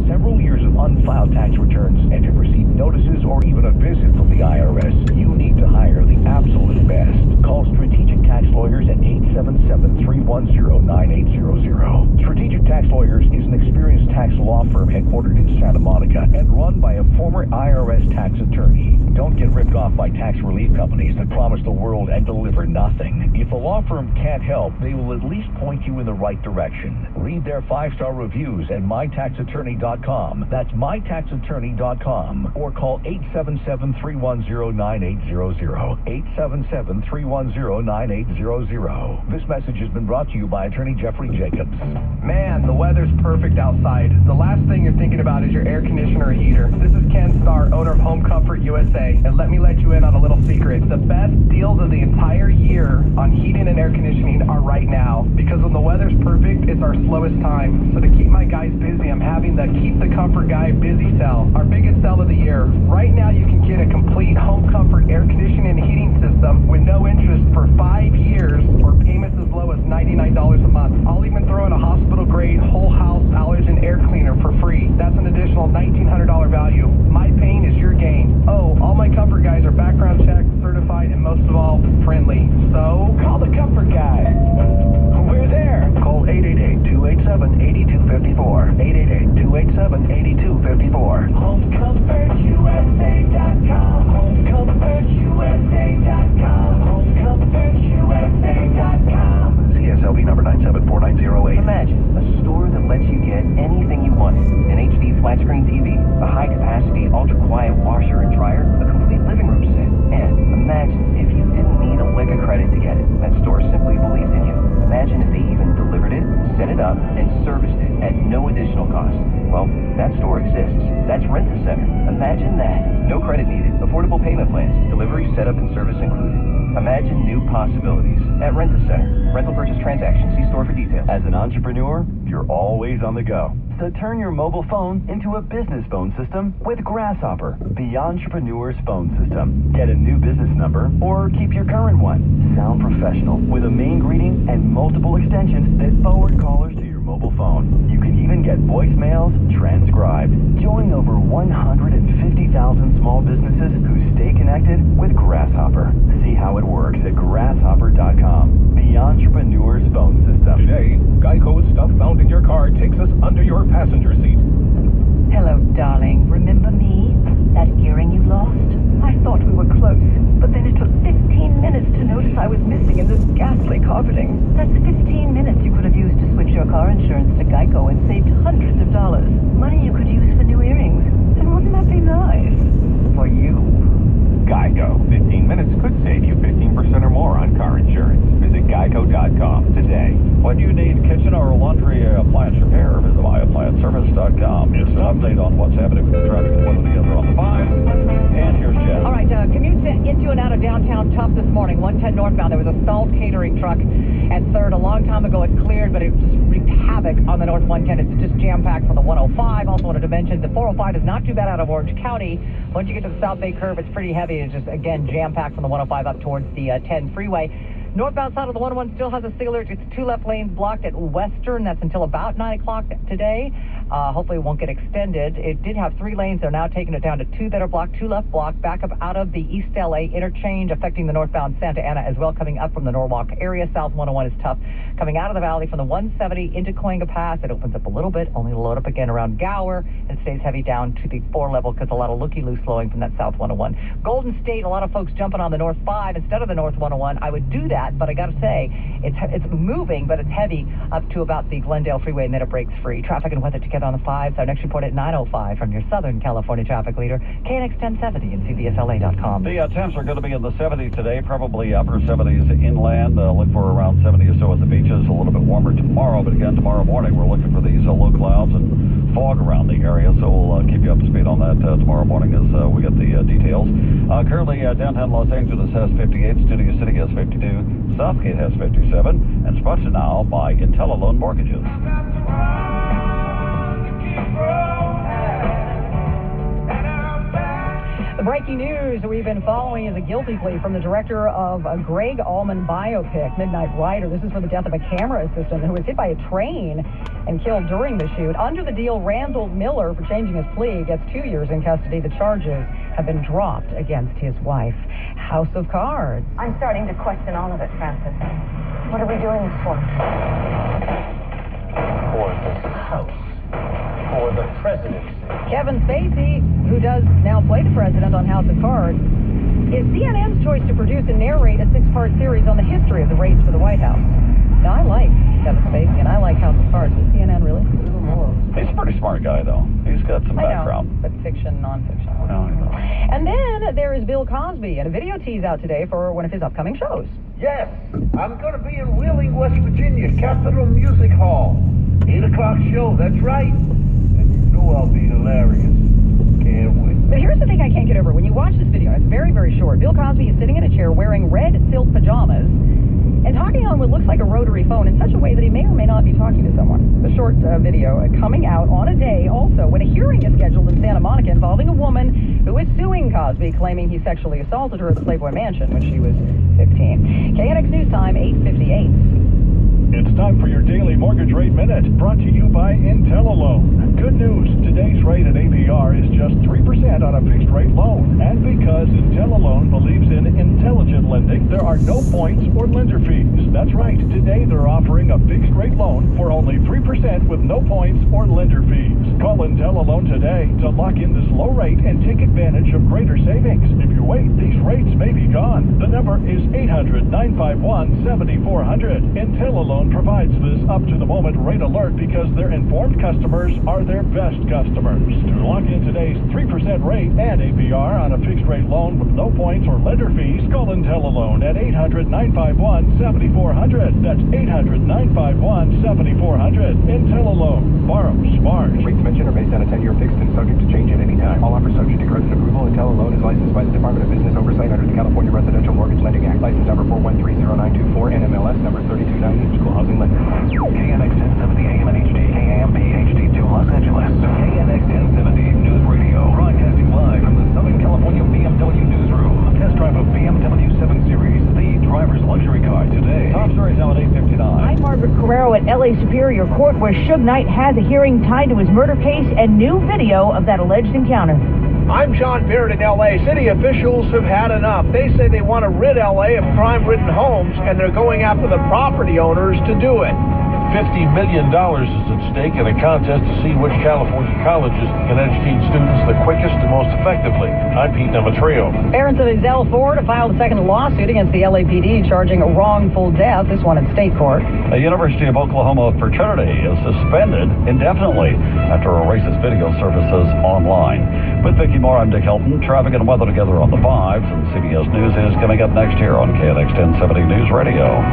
several years of unfiled tax returns and have received notices or even a visit from the IRS, you need to hire the absolute best. Call Strategic Tax Lawyers at 877-310-9800. Strategic Tax Lawyers is an experienced tax law firm headquartered in Santa Monica and run by a former IRS tax attorney. Don't get ripped off by tax relief companies that promise the world and deliver nothing. If the law firm can't help, they will at least point you in the right direction. Read their 5-star reviews at mytaxattorney.com. That's mytaxattorney.com. Or call 877-310-9800. 877-310-9800. This message has been brought to you by Attorney Jeffrey Jacobs. Man, the weather's perfect outside. The last thing you're thinking about is your air conditioner or heater. This is Ken Starr, owner of Home Comfort USA, and let me let you in on a little secret. The best deals of the entire year on heating and air conditioning are right now, because when the weather's perfect, it's our slowest time. So to keep my guys busy, I'm having the Keep the Comfort Guy busy sale, our biggest sale of the year. Right now, you can get a complete Home Comfort air conditioning and heating system with no interest for 5 years or payments as low as $99 a month. I'll even throw in a hospital-grade whole house allergen air cleaner for free. That's an additional $1,900 value. My pain is your gain. Oh, all my Comfort Guys are background checked, certified, and most of all, friendly. So, call the Comfort Guy. We're there. Call 888-287-8254. 888-287-8254. HomeComfortUSA.com. HomeComfortUSA.com. HomeComfortUSA.com. CSLB number 974908. Imagine a store that lets you get anything you want. An HD flat screen TV, a high-capacity, ultra-quiet washer and dryer, a complete living room set. And imagine if you didn't need a lick of credit to get it. That store simply believes in you. Imagine if they even delivered it, set it up, and serviced it at no additional cost. Well, that store exists. That's Rent-A-Center. Imagine that. No credit needed. Affordable payment plans. Delivery, setup, and service included. Imagine new possibilities at Rent-A-Center. Rental purchase transaction. See store for details. As an entrepreneur, you're always on the go. So turn your mobile phone into a business phone system with Grasshopper, the entrepreneur's phone system. Get a new business number or keep your current one. Sound professional with a main greeting and multiple extensions that forward callers to your mobile phone. You can even get voicemails transcribed. Join over 150,000 small businesses who stay connected with Grasshopper. See how it works at grasshopper.com. The entrepreneur's phone system. Today, Geico's stuff found in your car takes us under your passenger seat. Hello, darling. Remember me? That earring you lost? I thought we were close, but then it took 15 minutes to notice I was missing in this ghastly carpeting. That's 15 minutes you could have used to switch your car insurance to Geico and saved hundreds of dollars. Money you could use for new earrings. And wouldn't that be nice? For you. Geico. 15 minutes could save you 15% or more on car insurance. Visit geico.com today. When you need kitchen or laundry appliance repair, visit myapplianceservice.com. It's an update on what's happening with the traffic and weather together on the 5. And here's Jeff. All right, commutes into and out of downtown tough this morning. 110 northbound, there was a stalled catering truck at 3rd. A long time ago it cleared, but it just wreaked havoc on the North 110. It's just jam-packed from the 105. Also wanted to mention the 405 is not too bad out of Orange County. Once you get to the South Bay curve, it's pretty heavy. It's just, again, jam-packed from the 105 up towards the 10 freeway. Northbound side of the 101 still has a sea alert. It's 2 left lanes blocked at Western. That's until about 9 o'clock today. Hopefully it won't get extended. It did have 3 lanes. They're now taking it down to 2 that are blocked, 2 left blocked. Back up out of the East LA interchange, affecting the northbound Santa Ana as well, coming up from the Norwalk area. South 101 is tough. Coming out of the valley from the 170 into Cahuenga Pass, it opens up a little bit, only to load up again around Gower, and stays heavy down to the 4 level because a lot of looky-loose flowing from that South 101. Golden State, a lot of folks jumping on the North 5 instead of the North 101. I would do that, but I got to say, it's moving, but it's heavy up to about the Glendale Freeway, and then it breaks free. Traffic and weather together on the 5s. Our next report at 9:05 from your Southern California traffic leader, KNX 1070 and CBSLA.com. The temps are going to be in the 70s today, probably upper 70s inland. Look for around 70 or so at the beaches. A little bit warmer tomorrow, but again, tomorrow morning we're looking for these low clouds and fog around the area, so we'll keep you up to speed on that tomorrow morning as we get the details. Currently, downtown Los Angeles has 58, Studio City has 52, Southgate has 57, and sponsored now by IntelliLoan Mortgages. The break Breaking news we've been following is a guilty plea from the director of a Greg Allman biopic, Midnight Rider. This is for the death of a camera assistant who was hit by a train and killed during the shoot. Under the deal, Randall Miller, for changing his plea, gets 2 years in custody. The charges have been dropped against his wife. House of Cards. I'm starting to question all of it, Francis. What are we doing this for? For this house. For the presidency. Kevin Spacey, who does now play the president on House of Cards, is CNN's choice to produce and narrate a 6-part series on the history of the race for the White House. Now, I like Kevin Spacey, and I like House of Cards, but CNN really? He's a pretty smart guy, though. He's got some background. I know, but fiction, non-fiction. No, I know. And then there is Bill Cosby, and a video tease out today for one of his upcoming shows. Yes, I'm going to be in Wheeling, West Virginia, Capitol Music Hall. 8 o'clock show, that's right. And you know I'll be hilarious. Can't wait. But here's the thing I can't get over. When you watch this video, it's very, very short. Bill Cosby is sitting in a chair wearing red silk pajamas and talking on what looks like a rotary phone in such a way that he may or may not be talking to someone. The short video coming out on a day also when a hearing is scheduled in Santa Monica involving a woman who is suing Cosby, claiming he sexually assaulted her at the Playboy Mansion when she was 15. KNX News Time, 8:58. It's time for your daily mortgage rate minute, brought to you by IntelliLoan. Good news, today's rate at APR is just 3% on a fixed rate loan. And because IntelliLoan believes in intelligent lending, there are no points or lender fees. That's right, today they're offering a fixed rate loan for only 3% with no points or lender fees. Call IntelliLoan today to lock in this low rate and take advantage of greater savings. If you wait, these rates may be gone. The number is 800-951-7400. IntelliLoan provides this up-to-the-moment rate alert because their informed customers are their best customers. To lock in today's 3% rate and APR on a fixed-rate loan with no points or lender fees, call IntelliLoan at 800-951-7400. That's 800-951-7400. IntelliLoan. Borrow smart. Rates mentioned are based on a 10-year fixed and subject to change at any time. All offers subject to credit approval. IntelliLoan is licensed by the Department of Business Oversight under the California Residential Mortgage Lending Act. License number 4130924, NMLS number 3290. Equal housing lender. KNX 1070 AM and HD, KAMP HD2 Los Angeles. KNX 1070 News Radio, broadcasting live from the Southern California BMW newsroom. Test drive a BMW 7 Series, the driver's luxury car today. Top stories now at 8:59. I'm Margaret Carrero at LA Superior Court, where Suge Knight has a hearing tied to his murder case and new video of that alleged encounter. I'm John Beard in L.A. City officials have had enough. They say they want to rid L.A. of crime-ridden homes, and they're going after the property owners to do it. $50 million is at stake in a contest to see which California colleges can educate students the quickest and most effectively. I'm Pete Namatrio. Parents of Ezell Ford have filed a second lawsuit against the LAPD charging a wrongful death, this one in state court. A University of Oklahoma fraternity is suspended indefinitely after a racist video surfaces online. With Vicki Moore, I'm Dick Helton. Traffic and weather together on the 5s, and CBS News is coming up next here on KNX 1070 News Radio.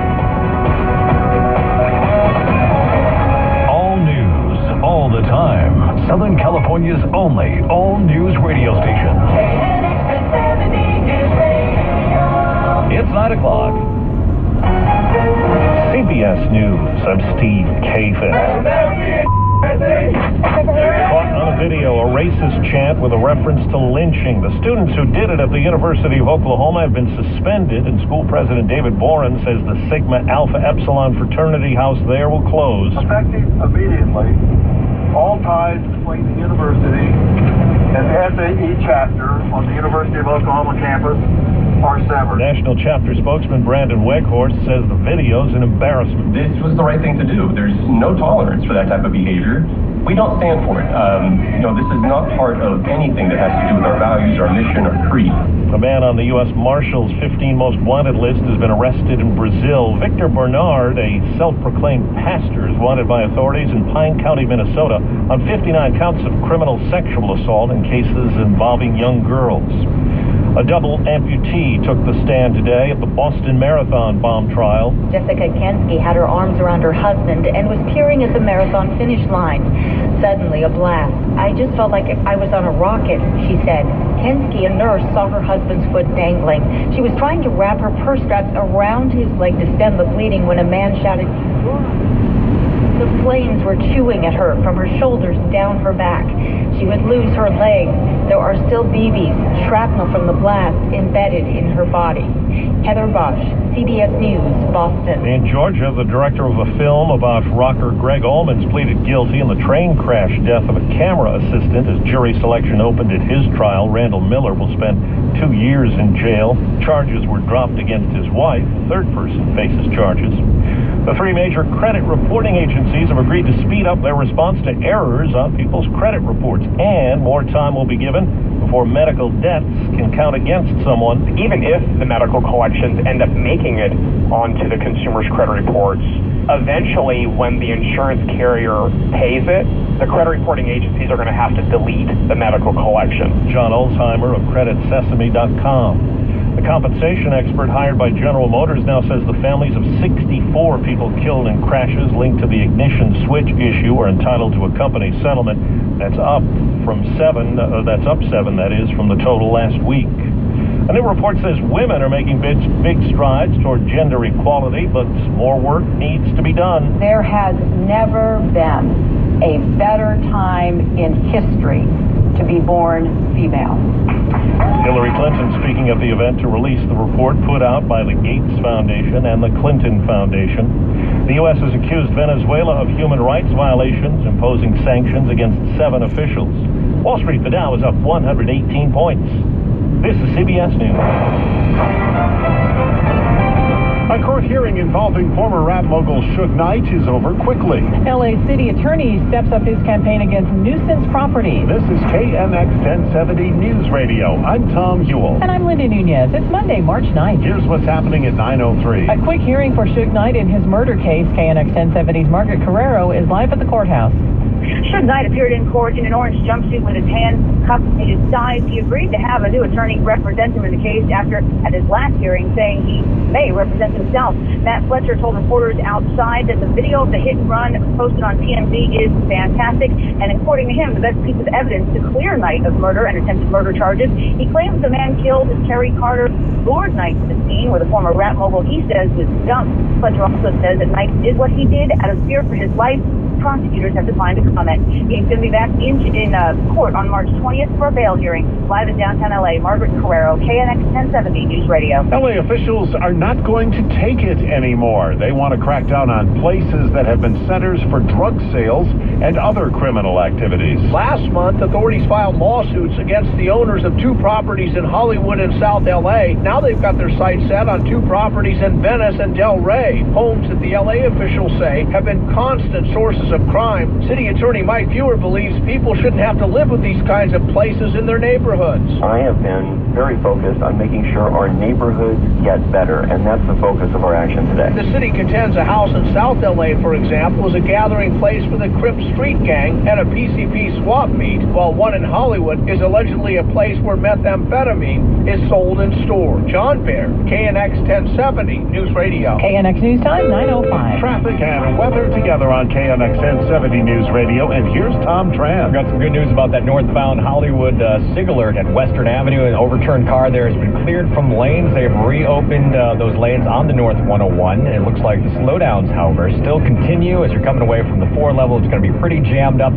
All news, all the time. Southern California's only all-news radio station. It's 9 o'clock. CBS News, I'm Steve Kafin. Caught on a video, a racist chant with a reference to lynching. The students who did it at the University of Oklahoma have been suspended, and school president David Boren says the Sigma Alpha Epsilon fraternity house there will close. Effective immediately, all ties between the university and SAE chapter on the University of Oklahoma campus are severed. National chapter spokesman Brandon Weghorst says the video's an embarrassment. This was the right thing to do. There's no tolerance for that type of behavior. We don't stand for it. This is not part of anything that has to do with our values, our mission, our creed. A man on the U.S. Marshals 15 Most Wanted list has been arrested in Brazil. Victor Bernard, a self-proclaimed pastor, is wanted by authorities in Pine County, Minnesota, on 59 counts of criminal sexual assault in cases involving young girls. A double amputee took the stand today at the Boston Marathon bomb trial. Jessica Kensky had her arms around her husband and was peering at the marathon finish line. Suddenly, a blast. I just felt like I was on a rocket, she said. Kensky, a nurse, saw her husband's foot dangling. She was trying to wrap her purse straps around his leg to stem the bleeding when a man shouted, The flames were chewing at her from her shoulders down her back. She would lose her legs. There are still BBs, shrapnel from the blast, embedded in her body. Heather Bosch, CBS News, Boston. In Georgia, the director of a film about rocker Greg Allman's pleaded guilty in the train crash death of a camera assistant. As jury selection opened at his trial, Randall Miller will spend 2 years in jail. Charges were dropped against his wife. A third person faces charges. The three major credit reporting agencies have agreed to speed up their response to errors on people's credit reports, and more time will be given before medical debts can count against someone. Even if the medical collections end up making it onto the consumer's credit reports, eventually when the insurance carrier pays it, the credit reporting agencies are going to have to delete the medical collection. John Olsheimer of CreditSesame.com. The compensation expert hired by General Motors now says the families of 64 people killed in crashes linked to the ignition switch issue are entitled to a company settlement. That's up seven, that is, from the total last week. A new report says women are making big strides toward gender equality, but more work needs to be done. There has never been a better time in history to be born female. Hillary Clinton speaking at the event to release the report put out by the Gates Foundation and the Clinton Foundation. The U.S. has accused Venezuela of human rights violations, imposing sanctions against 7 officials. Wall Street, the Dow is up 118 points. This is CBS News. A court hearing involving former rap mogul Suge Knight is over quickly. L.A. City Attorney steps up his campaign against nuisance properties. This is KNX 1070 News Radio. I'm Tom Ewell. And I'm Linda Nunez. It's Monday, March 9th. Here's what's happening at 9:03. A quick hearing for Suge Knight in his murder case. KNX 1070's Margaret Carrero is live at the courthouse. Suge Knight appeared in court in an orange jumpsuit with his hands cupped at his sides. He agreed to have a new attorney represent him in the case after, at his last hearing, saying he may represent himself. Matt Fletcher told reporters outside that the video of the hit and run posted on TMZ is fantastic, and according to him, the best piece of evidence to clear Knight of murder and attempted murder charges. He claims the man killed Terry Carter lured Knight to the scene where the former rap mogul he says was dumped. Fletcher also says that Knight did what he did out of fear for his life. Prosecutors have declined to comment. He's going to be back in court on March 20th for a bail hearing. Live in downtown L.A., Margaret Carrero, KNX 1070 News Radio. L.A. officials are not going to take it anymore. They want to crack down on places that have been centers for drug sales and other criminal activities. Last month, authorities filed lawsuits against the owners of 2 properties in Hollywood and South L.A. Now they've got their sights set on 2 properties in Venice and Del Rey, homes that the L.A. officials say have been constant sources of crime. City Attorney Mike Fewer believes people shouldn't have to live with these kinds of places in their neighborhoods. I have been very focused on making sure our neighborhoods get better, and that's the focus of our action today. The city contends a house in South L.A., for example, is a gathering place for the Crip Street Gang and a PCP swap meet, while one in Hollywood is allegedly a place where methamphetamine is sold and stored. John Baer, KNX 1070 News Radio. KNX News Time, 9:05. Traffic and weather together on KNX 1070 News Radio, and here's Tom Tran. We've got some good news about that northbound Hollywood SIG alert at Western Avenue. An overturned car there has been cleared from lanes. They have reopened those lanes on the North 101. It looks like the slowdowns, however, still continue as you're coming away from the 4 level. It's going to be pretty jammed up.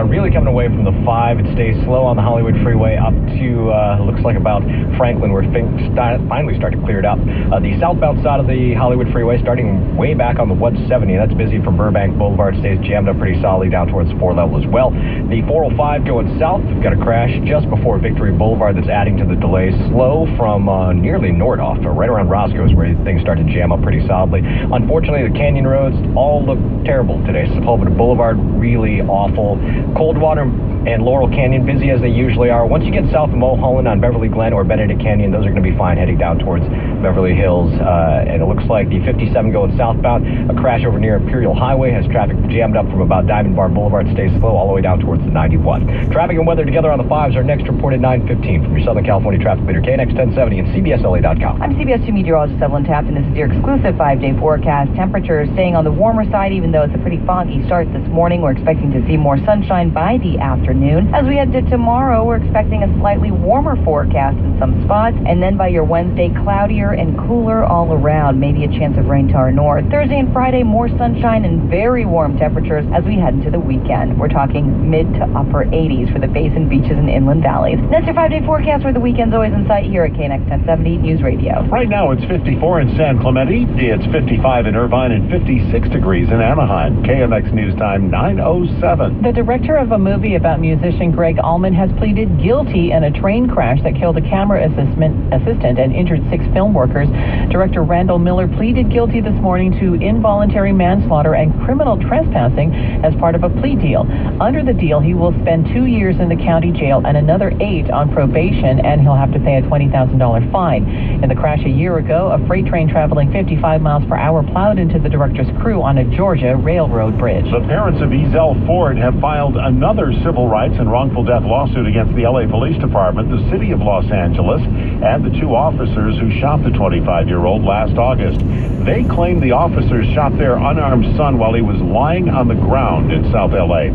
Really coming away from the 5, it stays slow on the Hollywood freeway up to looks like about Franklin, where things finally start to clear it up. The southbound side of the Hollywood freeway starting way back on the 170. That's busy from Burbank Boulevard. Stays jammed up pretty solidly down towards the 4 level as well. The 405 going south, we've got a crash just before Victory Boulevard that's adding to the delay. Slow from nearly Nordhoff, right around Roscoe's, where things start to jam up pretty solidly. Unfortunately, the canyon roads all look terrible today. Sepulveda Boulevard, really awful. Coldwater and Laurel Canyon, busy as they usually are. Once you get south of Mulholland on Beverly Glen or Benedict Canyon, those are going to be fine heading down towards Beverly Hills. And it looks like the 57 going southbound, a crash over near Imperial Highway has traffic jammed up from about Diamond Bar Boulevard, stays slow all the way down towards the 91. Traffic and weather together on the 5s are next reported 9:15 from your Southern California traffic leader, KNX 1070 and CBSLA.com. I'm CBS 2 meteorologist Evelyn Taft, and this is your exclusive 5-day forecast. Temperatures staying on the warmer side, even though it's a pretty foggy start this morning. We're expecting to see more sunshine by the afternoon. As we head to tomorrow, we're expecting a slightly warmer forecast in some spots, and then by your Wednesday, cloudier clear and cooler all around. Maybe a chance of rain to our north. Thursday and Friday, more sunshine and very warm temperatures as we head into the weekend. We're talking mid to upper 80s for the basin, beaches, and inland valleys. That's your 5-day forecast where the weekend's always in sight here at KNX 1070 News Radio. Right now it's 54 in San Clemente, it's 55 in Irvine, and 56 degrees in Anaheim. KNX News Time 9:07. The director of a movie about musician Greg Allman has pleaded guilty in a train crash that killed a camera assistant and injured 6 film workers. Director Randall Miller pleaded guilty this morning to involuntary manslaughter and criminal trespassing as part of a plea deal. Under the deal, he will spend 2 years in the county jail and another 8 on probation, and he'll have to pay a $20,000 fine. In the crash a year ago, a freight train traveling 55 miles per hour plowed into the director's crew on a Georgia railroad bridge. The parents of Ezell Ford have filed another civil rights and wrongful death lawsuit against the LA Police Department, the City of Los Angeles, and the 2 officers who shot the 25-year-old last August. They claim the officers shot their unarmed son while he was lying on the ground in South LA.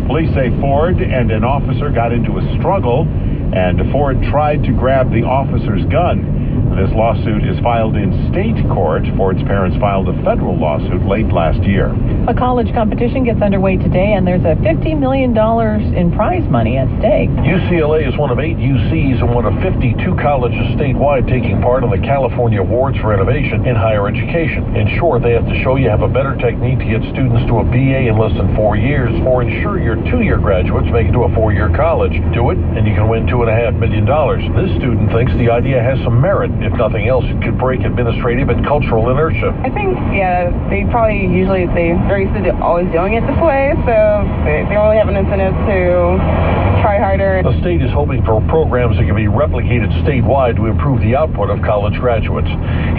Police say Ford and an officer got into a struggle, and Ford tried to grab the officer's gun. This lawsuit is filed in state court. Ford's parents filed a federal lawsuit late last year. A college competition gets underway today, and there's a $50 million in prize money at stake. UCLA is one of 8 UCs and one of 52 colleges statewide taking part in the California Awards for Innovation in Higher Education. In short, they have to show you have a better technique to get students to a BA in less than 4 years, or ensure your 2-year graduates make it to a 4-year college. Do it, and you can win $2.5 million. This student thinks the idea has some merit. If nothing else, it could break administrative and cultural inertia. I think, they're very used to always doing it this way, so they don't really have an incentive to try harder. The state is hoping for programs that can be replicated statewide to improve the output of college graduates.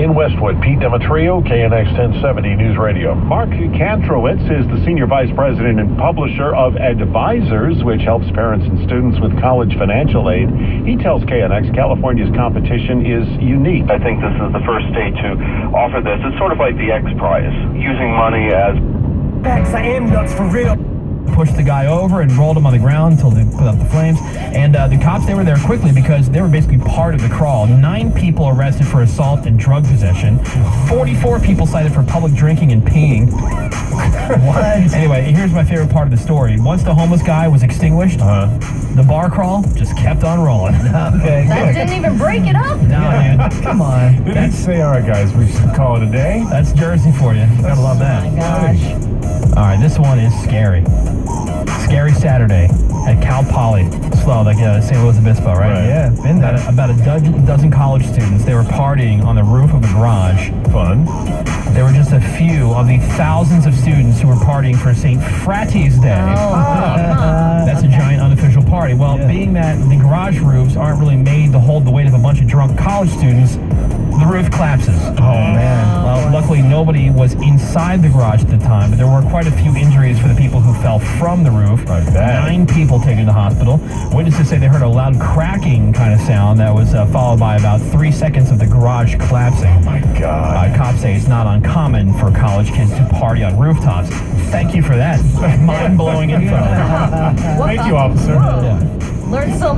In Westwood, Pete Demetrio, KNX 1070 News Radio. Mark Kantrowitz is the Senior Vice President and publisher of Advisors, which helps parents and students with college financial aid. He tells KNX California's competition is unique. I think this is the first state to offer this. It's sort of like the X Prize, using money as... I am nuts for real. Pushed the guy over and rolled him on the ground until they put up the flames. And the cops, they were there quickly because they were basically part of the crawl. 9 people arrested for assault and drug possession. 44 people cited for public drinking and peeing. What? Anyway, here's my favorite part of the story. Once the homeless guy was extinguished, the bar crawl just kept on rolling. Okay, that didn't even break it up. No, man. Come on. Let's say, all right, guys, we should call it a day. That's Jersey for you. Gotta love that. Oh my gosh. All right, this one is scary. Scary Saturday at Cal Poly. Slow, like St. Louis Obispo, right? Yeah, been there. About a dozen college students. They were partying on the roof of a garage. Fun. There were just a few of the thousands of students who were partying for St. Fratty's Day. That's a giant unofficial party. Well, being that the garage roofs aren't really made to hold the weight of a bunch of drunk college students, the roof collapses. Oh, man. Well, luckily nobody was inside the garage at the time, but there were quite a few injuries for the people who fell from the roof. 9 people taken to the hospital. Witnesses say they heard a loud cracking kind of sound that was followed by about 3 seconds of the garage collapsing. Oh, my God. Cops say it's not uncommon for college kids to party on rooftops. Thank you for that mind-blowing info. Thank you, officer. Learned so much.